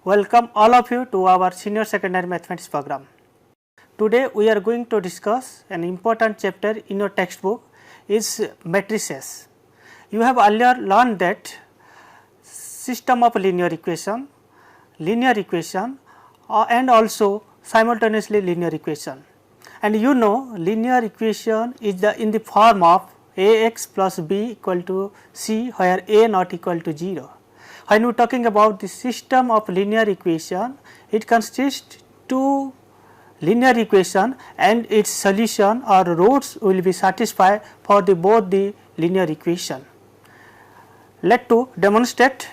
Welcome all of you to our senior secondary mathematics program. Today we are going to discuss an important chapter in your textbook is matrices. You have earlier learned that system of linear equation and also simultaneously linear equation. And you know linear equation is in the form of Ax plus b equal to c, where a not equal to 0. When we are talking about the system of linear equation, it consists two linear equation and its solution or roots will be satisfied for both the linear equation. Let to demonstrate,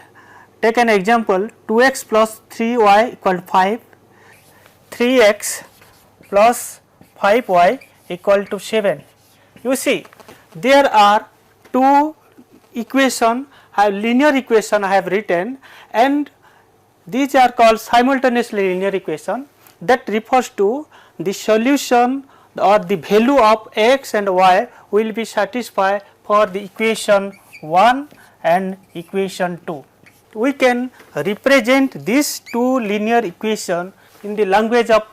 take an example 2x plus 3y equal to 5, 3x plus 5y equal to 7. You see there are two equation, linear equation I have written, and these are called simultaneously linear equation, that refers to the solution or the value of x and y will be satisfied for the equation 1 and equation 2. We can represent these two linear equation in the language of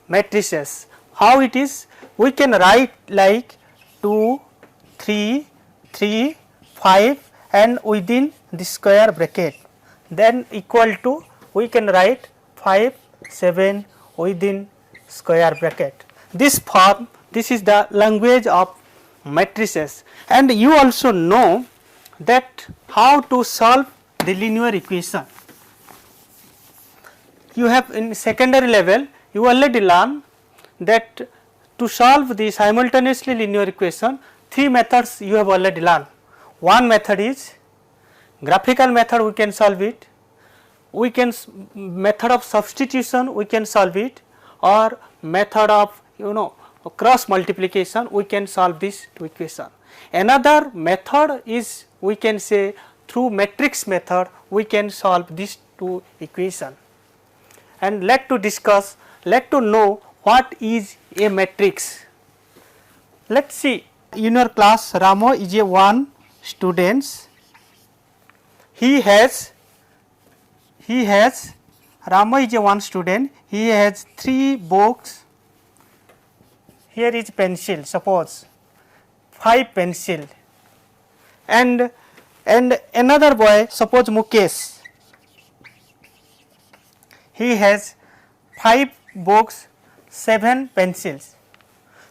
matrices. How it is? We can write like 2, 3, 3, 5 and within the square bracket, then equal to we can write 5, 7 within square bracket. This form, this is the language of matrices, and you also know that how to solve the linear equation. You have in secondary level you already learned that to solve the simultaneously linear equation, three methods you have already learned. One method is graphical method, we can solve it, we can method of substitution we can solve it, or method of cross multiplication we can solve this equation. Another method is we can say through matrix method we can solve these two equation. And let to discuss, let to know what is a matrix. Let us see, in your class Ramo is a one student, Ramo is a one student, he has 3 books, here is pencil, suppose 5 pencil, and another boy, suppose Mukesh, he has 5 books, 7 pencils.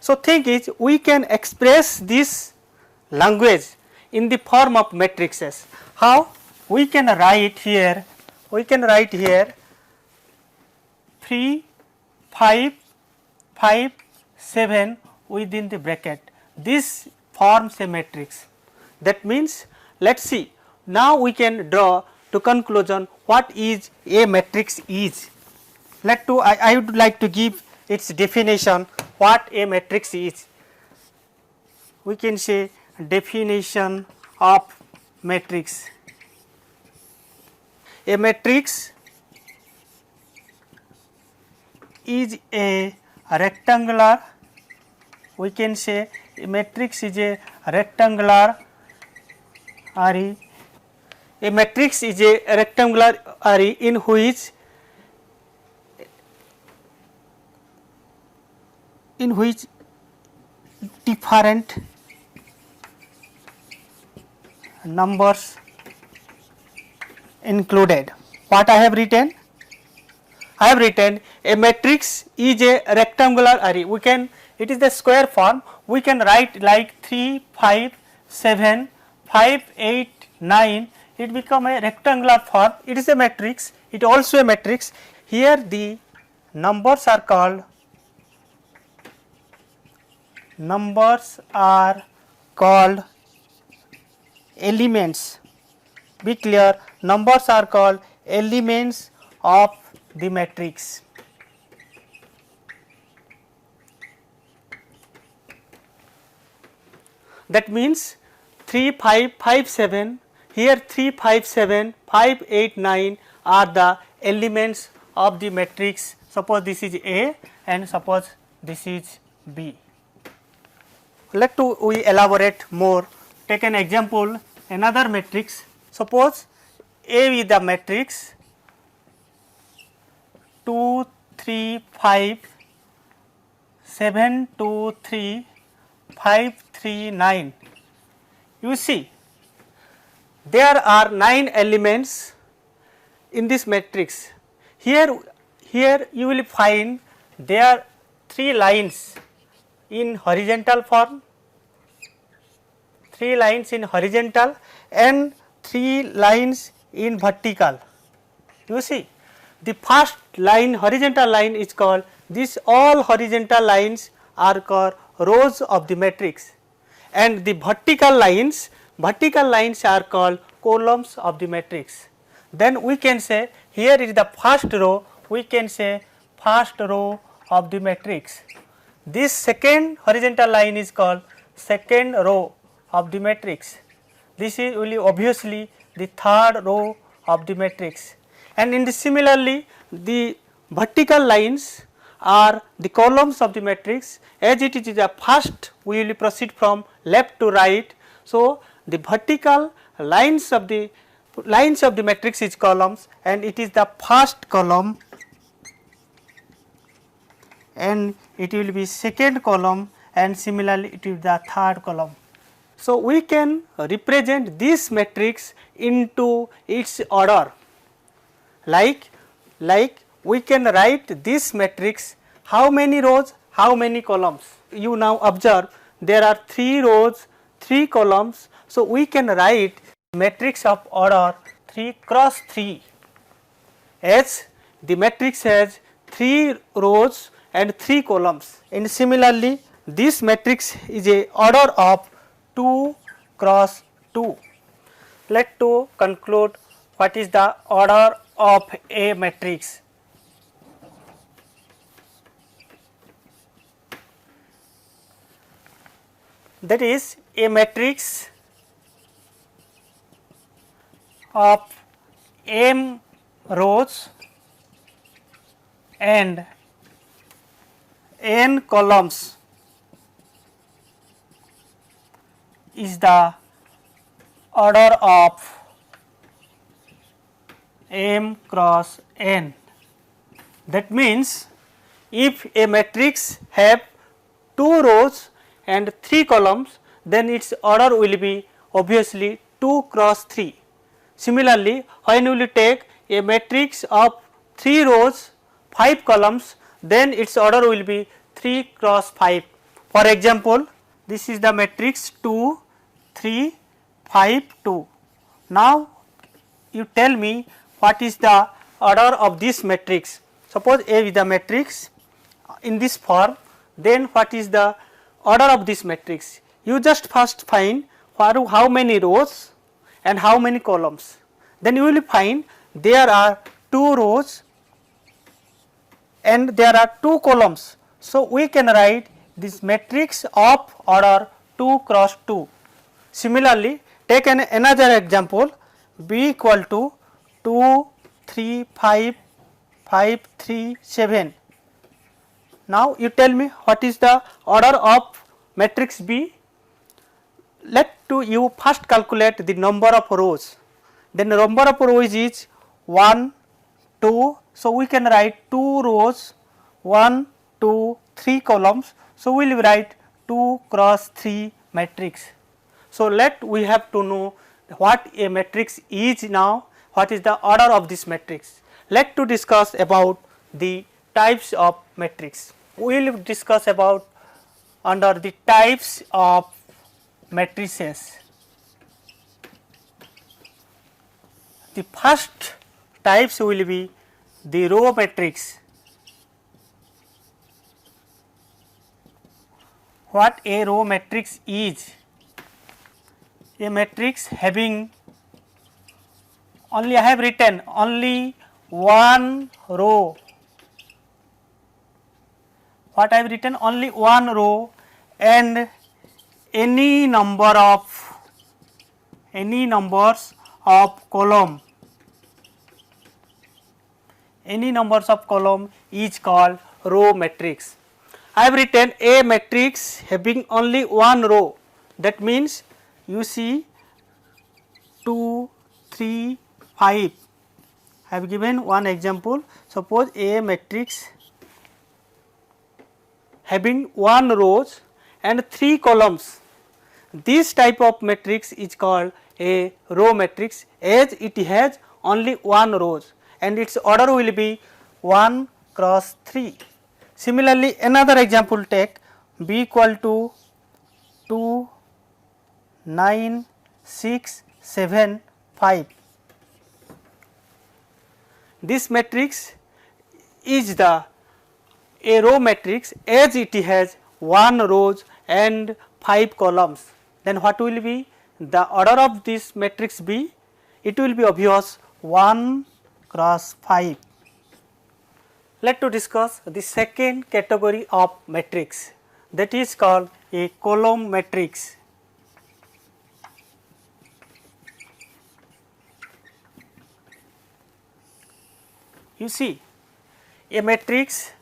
So think is we can express this language in the form of matrices. How? We can write here 3, 5, 5, 7 within the bracket. This forms a matrix. That means let us see, now we can draw to conclusion what is a matrix is. I would like to give its definition, what a matrix is. We can say definition of matrix. A matrix is a rectangular, we can say a matrix is a rectangular array. A matrix is a rectangular array in which different numbers included. What I have written? I have written a matrix is a rectangular array. We can, it is the square form, we can write like 3, 5, 7, 5, 8, 9, it become a rectangular form, it is a matrix, it also a matrix. Here the numbers are called elements. Be clear, numbers are called elements of the matrix. That means 3, 5, 5, 7, here 3, 5, 7, 5, 8, 9 are the elements of the matrix. Suppose this is A and suppose this is B. Let we elaborate more. Take an example, another matrix. Suppose A is the matrix 2, 3, 5, 7, 2, 3, 5, 3, 9. You see, there are 9 elements in this matrix. Here you will find there are 3 lines in horizontal form, 3 lines in horizontal and 3 lines in vertical. You see, the first line, horizontal line is called, these all horizontal lines are called rows of the matrix, and the vertical lines are called columns of the matrix. Then we can say here is the first row, we can say first row of the matrix. This second horizontal line is called second row of the matrix. This is really obviously the third row of the matrix, and in the similarly the vertical lines are the columns of the matrix. As it is the first, we will proceed from left to right. So, the vertical lines of the matrix is columns, and it is the first column, and it will be second column, and similarly it will be the third column. So, we can represent this matrix into its order, like we can write this matrix, how many rows, how many columns. You now observe there are 3 rows, 3 columns. So, we can write matrix of order 3 cross 3, as the matrix has 3 rows and 3 columns, and similarly this matrix is a order of 2 cross 2. Let us to conclude what is the order of a matrix. That is, a matrix of m rows and n columns is the order of m cross n. That means, if a matrix have 2 rows and 3 columns, then its order will be obviously 2 cross 3. Similarly, when you will take a matrix of 3 rows, 5 columns, then its order will be 3 cross 5. For example, this is the matrix 2, 3, 5, 2. Now, you tell me what is the order of this matrix. Suppose A is the matrix in this form, then what is the order of this matrix? You just first find how many rows and how many columns. Then you will find there are 2 rows and there are 2 columns. So, we can write this matrix of order 2 cross 2. Similarly, take another example, B equal to 2, 3, 5, 5, 3, 7. Now, you tell me what is the order of matrix B. Let you first calculate the number of rows. Then the number of rows is 1, 2. So, we can write 2 rows, 1, 2, 3 columns. So, we will write 2 cross 3 matrix. So, we have to know what a matrix is now, what is the order of this matrix. Let to discuss about the types of matrix. We will discuss about under the types of matrices. The first types will be the row matrix. What a row matrix is? A matrix having only, I have written only one row. What I have written? Only one row and any numbers of column. Any numbers of column is called row matrix. I have written a matrix having only one row. That means, you see 2, 3, 5. I have given one example. Suppose a matrix having 1 rows and 3 columns. This type of matrix is called a row matrix, as it has only 1 rows and its order will be 1 cross 3. Similarly, another example, take B equal to 2, 9, 6, 7, 5. This matrix is the a row matrix, as it has 1 rows and 5 columns. Then what will be the order of this matrix be? It will be obvious 1 cross 5. Let us discuss the second category of matrix, that is called a column matrix. You see, a matrix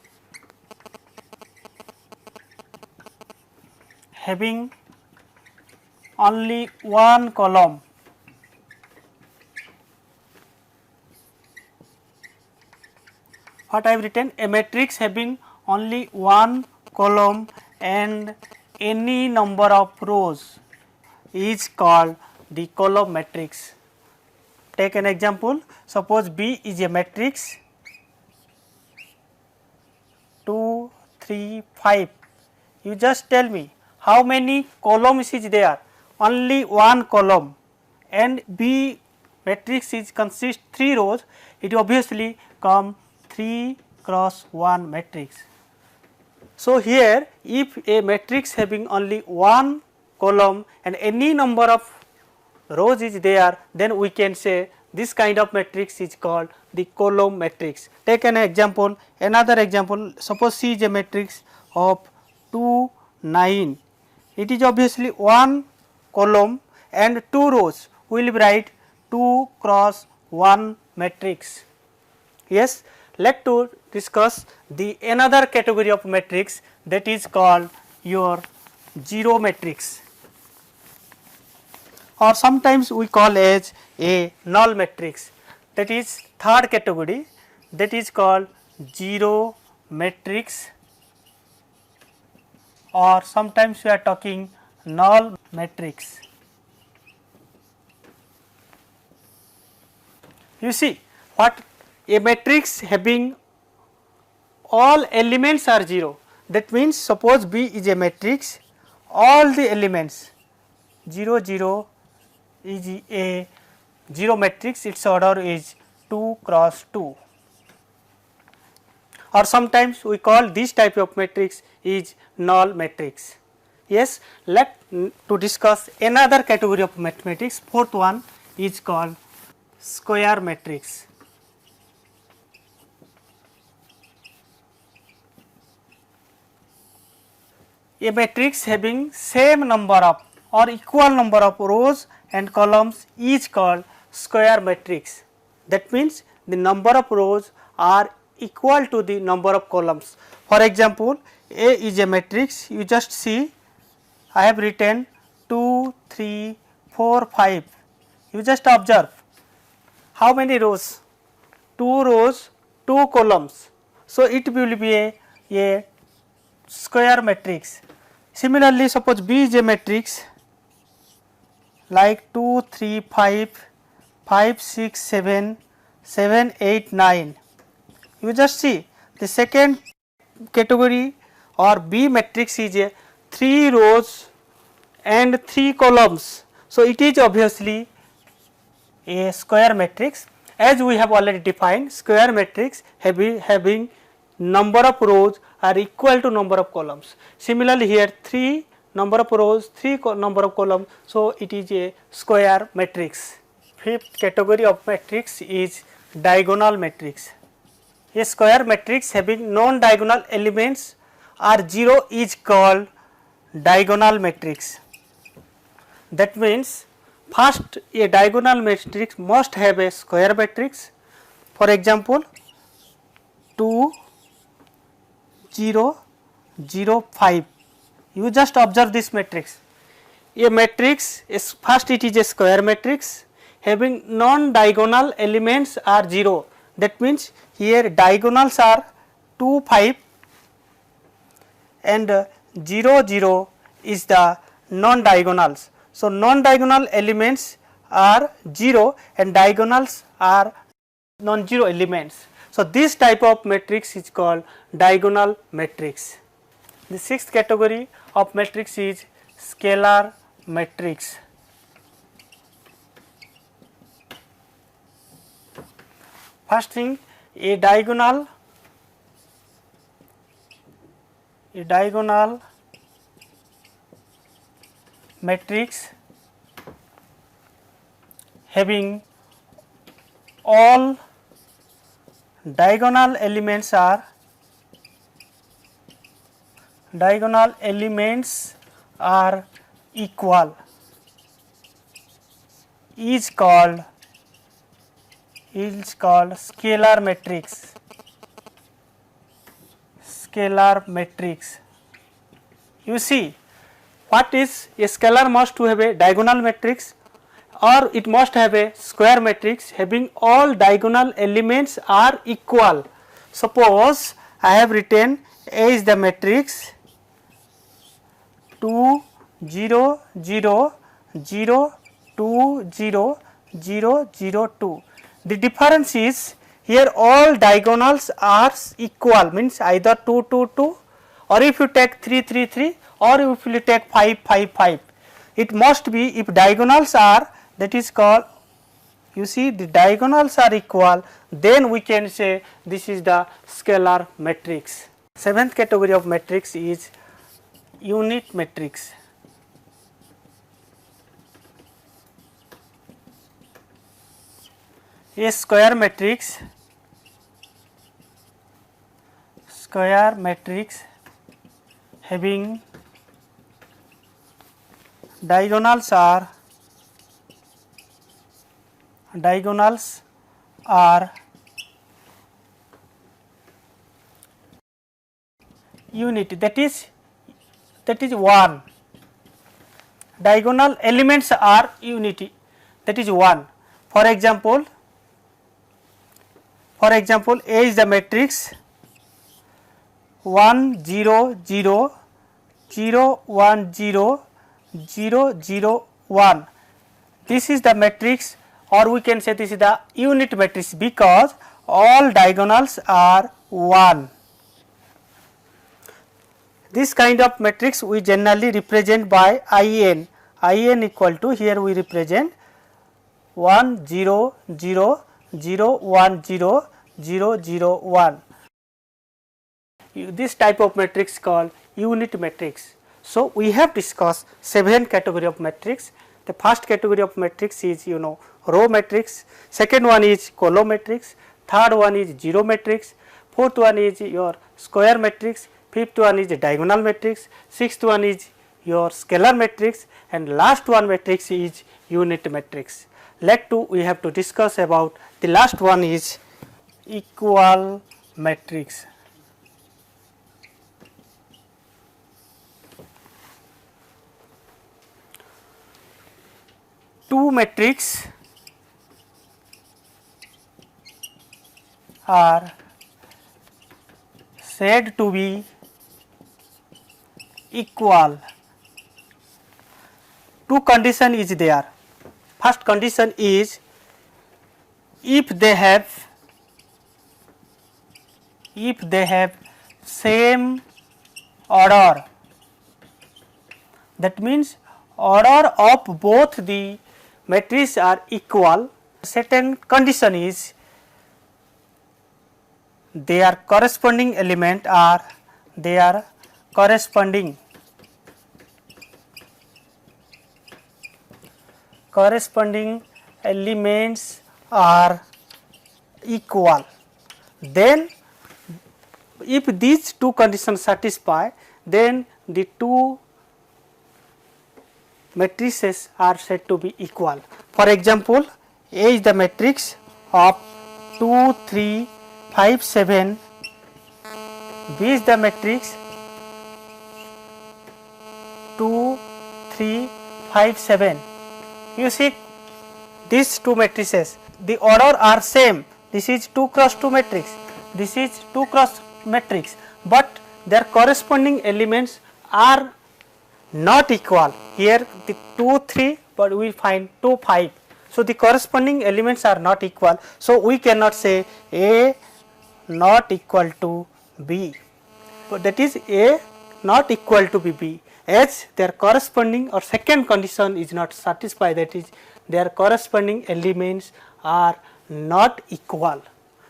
having only 1 column what I have written, a matrix having only 1 column and any number of rows is called the column matrix. Take an example, suppose B is a matrix 2, 3, 5. You just tell me how many columns is there? Only 1 column, and B matrix is consist 3 rows, it obviously come 3 cross 1 matrix. So, here if a matrix having only 1 column and any number of rows is there, then we can say this kind of matrix is called the column matrix. Take an example, another example, suppose C is a matrix of 2, 9. It is obviously 1 column and 2 rows, we will write 2 cross 1 matrix. Yes, let us discuss the another category of matrix, that is called your zero matrix, or sometimes we call as a null matrix. That is third category, that is called zero matrix, or sometimes we are talking null matrix. You see, what a matrix having all elements are 0, that means suppose B is a matrix, all the elements 0, 0 is a 0 matrix, its order is 2 cross 2, or sometimes we call this type of matrix is null matrix. Yes, let to discuss another category of mathematics, fourth one is called square matrix. A matrix having same number of or equal number of rows and columns is called square matrix. That means the number of rows are equal to the number of columns. For example, A is a matrix, you just see I have written 2, 3, 4, 5. You just observe how many rows? 2 rows, 2 columns. So, it will be a square matrix. Similarly, suppose B is a matrix like 2, 3, 5, 5, 6, 7, 7, 8, 9. You just see the second category or B matrix is a 3 rows and 3 columns. So, it is obviously a square matrix, as we have already defined. Square matrix having number of rows are equal to number of columns. Similarly, here 3 number of rows, 3 number of columns, so it is a square matrix. Fifth category of matrix is diagonal matrix. A square matrix having non-diagonal elements are 0 is called diagonal matrix. That means first a diagonal matrix must have a square matrix. For example, 2, 0, 0, 5. You just observe this matrix. A matrix is first it is a square matrix having non-diagonal elements are 0. That means here diagonals are 2, 5 and 0, 0 is the non-diagonals. So, non-diagonal elements are 0 and diagonals are non-zero elements. So, this type of matrix is called diagonal matrix. The sixth category of matrix is scalar matrix. First thing, a diagonal matrix having all diagonal elements are equal is called scalar matrix. You see, what is a scalar must to have a diagonal matrix or it must have a square matrix having all diagonal elements are equal. Suppose I have written A is the matrix 2 0 0 0 2 0 0 0 2. The difference is here all diagonals are equal, means either 2 2 2 or if you take 3 3 3 or if you take 5 5 5. It must be if diagonals are, that is called, you see the diagonals are equal, then we can say this is the scalar matrix. Seventh category of matrix is unit matrix. A square matrix having diagonals are unity, that is 1. Diagonal elements are unity, that is 1. For example, A is the matrix 1 0 0 0 1 0 0 0 1. This is the matrix, or we can say this is the unit matrix because all diagonals are 1. This kind of matrix we generally represent by IN equal to, here we represent 1 0 0 0 1 0 0 0 1. This type of matrix called unit matrix. So, we have discussed 7 category of matrix. The first category of matrix is row matrix, second one is column matrix, third one is zero matrix, fourth one is your square matrix, fifth one is diagonal matrix, sixth one is your scalar matrix, and last one matrix is unit matrix. Let to we have to discuss about the last one is equal matrix. Two matrix are said to be equal. Two condition is there. First condition is if they have same order, that means order of both the matrices are equal. Second condition is their corresponding element are corresponding elements are equal. Then if these two conditions satisfy, then the two matrices are said to be equal. For example, A is the matrix of 2, 3, 5, 7, B is the matrix 2, 3, 5, 7. You see these two matrices, the order are same, this is 2 cross 2 matrix, this is 2 cross matrix, but their corresponding elements are not equal. Here the 2 3, but we find 2 5. So the corresponding elements are not equal. So we cannot say A not equal to B, but that is A not equal to B, as their corresponding or second condition is not satisfied, that is their corresponding elements are not equal.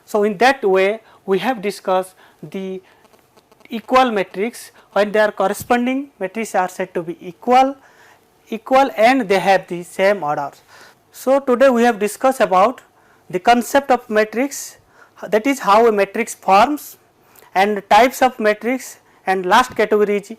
So in that way we have discussed the equal matrix when their corresponding matrices are said to be equal and they have the same order. So today we have discussed about the concept of matrix, that is how a matrix forms, and types of matrix, and last category is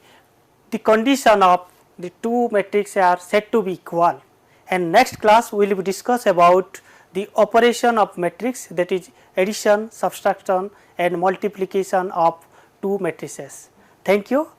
the condition of the two matrices are said to be equal. And next class we will discuss about the operation of matrix, that is addition, subtraction and multiplication of two matrices. Thank you.